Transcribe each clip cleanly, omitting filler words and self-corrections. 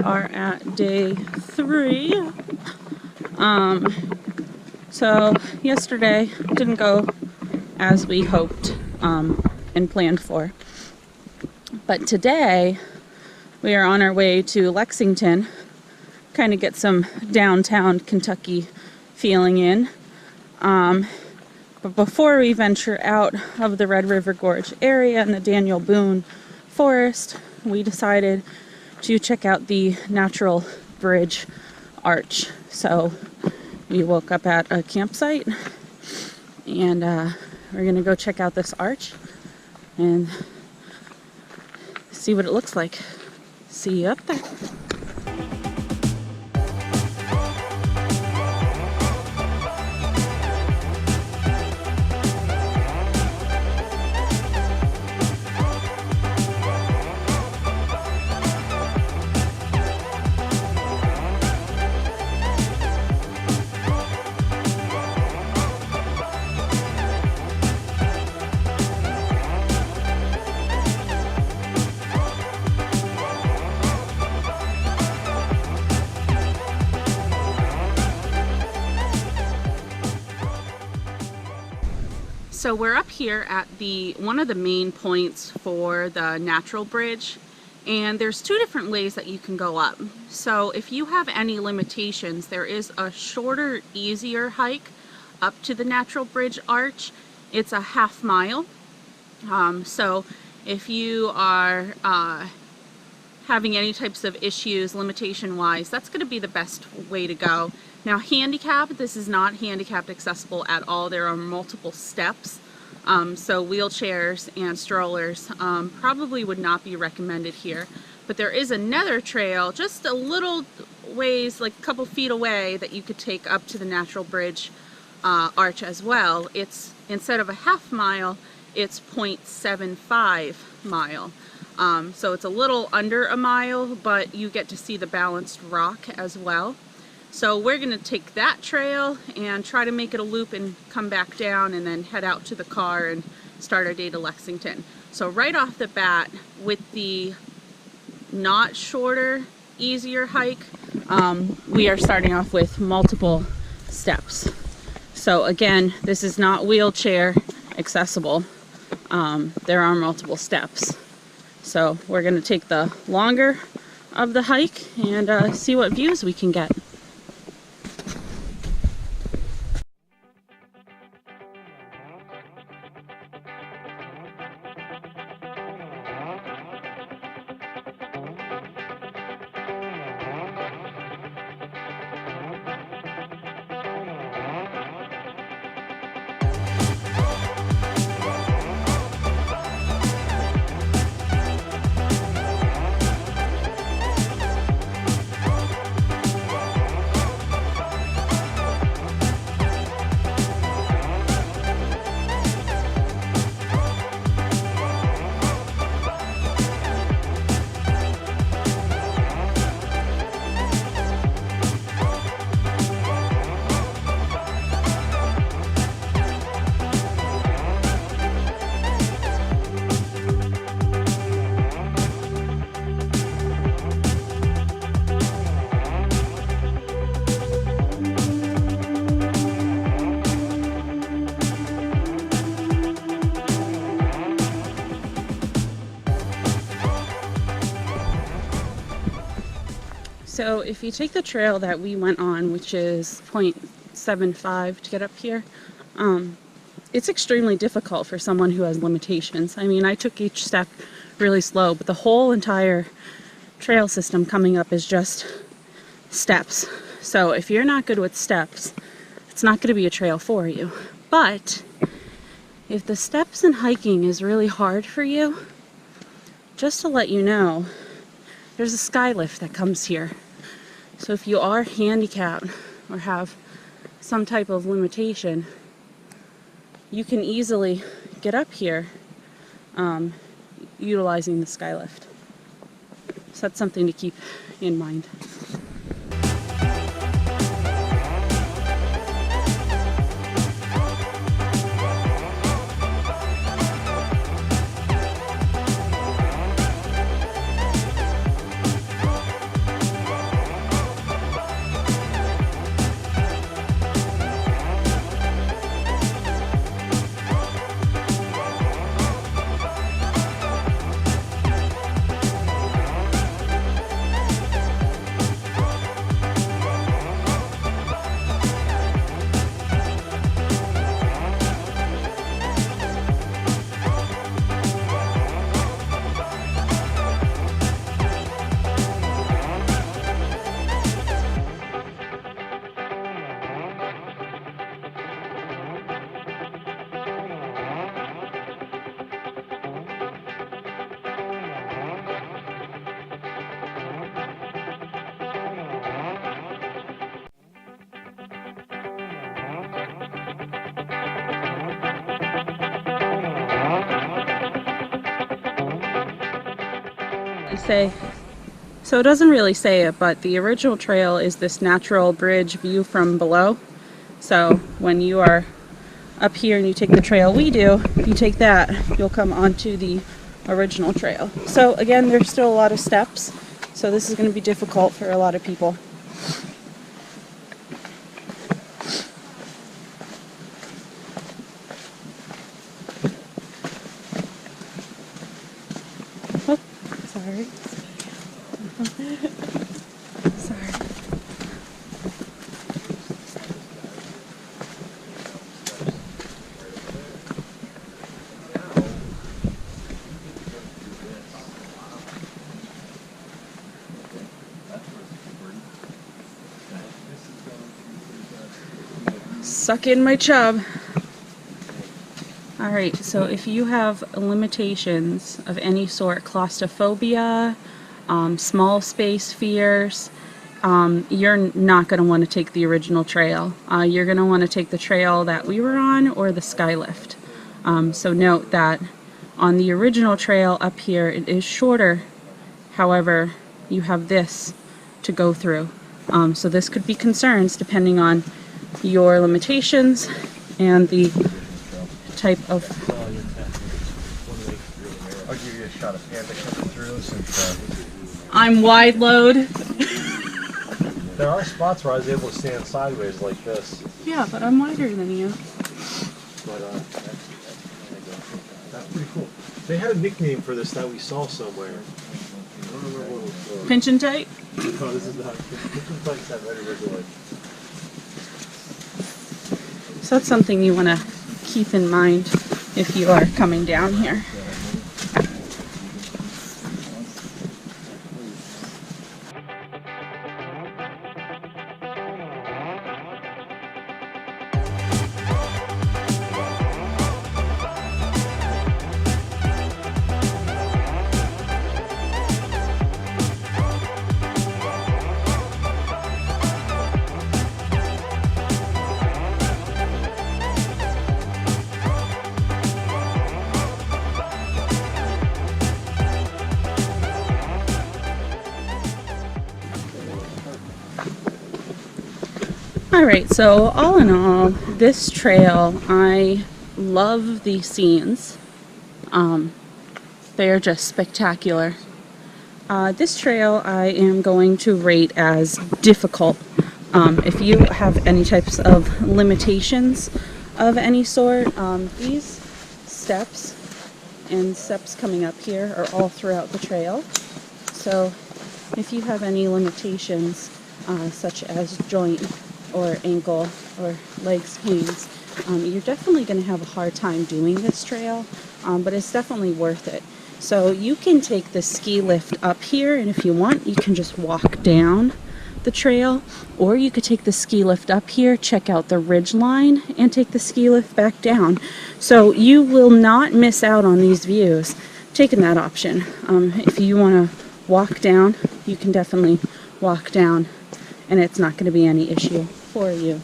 are at day 3. So yesterday didn't go as we hoped and planned for. But today we are on our way to Lexington, kind of get some downtown Kentucky feeling in. But before we venture out of the Red River Gorge area and the Daniel Boone Forest, we decided to check out the Natural Bridge Arch. So we woke up at a campsite and we're gonna go check out this arch and see what it looks like. See you up there. So we're up here at one of the main points for the Natural Bridge, and there's 2 different ways that you can go up. So if you have any limitations, there is a shorter, easier hike up to the Natural Bridge Arch. It's a half mile. So if you are having any types of issues limitation wise, that's going to be the best way to go. Now handicap, this is not handicapped accessible at all. There are multiple steps, so wheelchairs and strollers probably would not be recommended here. But there is another trail just a little ways, like a couple feet away, that you could take up to the Natural Bridge Arch as well. It's, instead of a half mile, it's 0.75 mile. So it's a little under a mile, but you get to see the balanced rock as well. So we're going to take that trail and try to make it a loop and come back down and then head out to the car and start our day to Lexington. So right off the bat, with the not shorter, easier hike, we are starting off with multiple steps. So again, this is not wheelchair accessible. There are multiple steps. So we're going to take the longer of the hike and see what views we can get. So if you take the trail that we went on, which is 0.75 to get up here, it's extremely difficult for someone who has limitations. I mean, I took each step really slow, but the whole entire trail system coming up is just steps. So if you're not good with steps, it's not going to be a trail for you. But if the steps and hiking is really hard for you, just to let you know, there's a sky lift that comes here. So if you are handicapped or have some type of limitation, you can easily get up here utilizing the sky lift. So that's something to keep in mind. say, so it doesn't really say it, but the original trail is this natural bridge view from below. So when you are up here and you take the trail we do, if you take that, you'll come onto the original trail. So again, there's still a lot of steps, so this is going to be difficult for a lot of people. Oh, sorry. Sorry. Suck in my chub. Alright, so if you have limitations of any sort, claustrophobia, small space fears, you're not going to want to take the original trail. You're going to want to take the trail that we were on or the skylift. So note that on the original trail up here it is shorter, however you have this to go through. So this could be concerns depending on your limitations and the type of... I'll give you a shot of Panda coming through since I'm wide load. there are spots where I was able to stand sideways like this. Yeah, but I'm wider than you. But that's pretty cool. They had a nickname for this that we saw somewhere. I don't remember what it was called. Pinch and tight? No, this is not. Pinch and tight's that very regular. So that's something you want to keep in mind if you are coming down here. Alright, so all in all, this trail, I love the scenes. They are just spectacular. This trail I am going to rate as difficult. If you have any types of limitations of any sort, these steps and steps coming up here are all throughout the trail. So if you have any limitations such as joint or ankle or legs pains, you're definitely going to have a hard time doing this trail, but it's definitely worth it. So you can take the ski lift up here, and if you want you can just walk down the trail, or you could take the ski lift up here, check out the ridge line, and take the ski lift back down. So you will not miss out on these views taking that option. If you want to walk down, you can definitely walk down, and it's not going to be any issue for you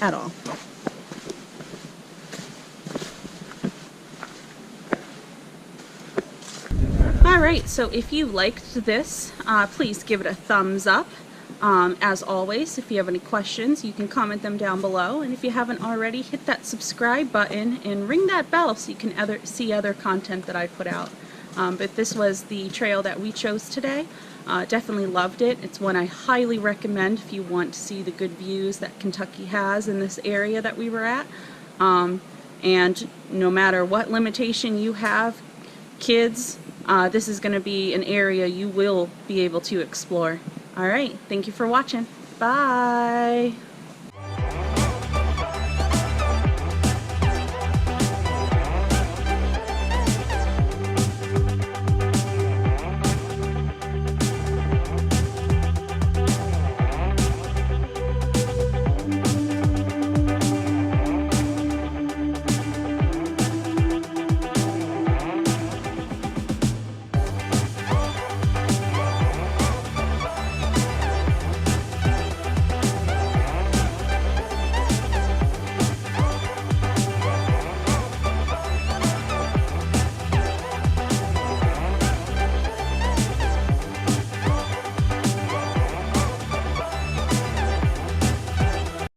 at all. Alright, so if you liked this, please give it a thumbs up. As always, if you have any questions, you can comment them down below, and if you haven't already, hit that subscribe button and ring that bell so you can see other content that I put out. But this was the trail that we chose today. Definitely loved it. It's one I highly recommend if you want to see the good views that Kentucky has in this area that we were at. And no matter what limitation you have, kids, this is going to be an area you will be able to explore. Alright, thank you for watching. Bye!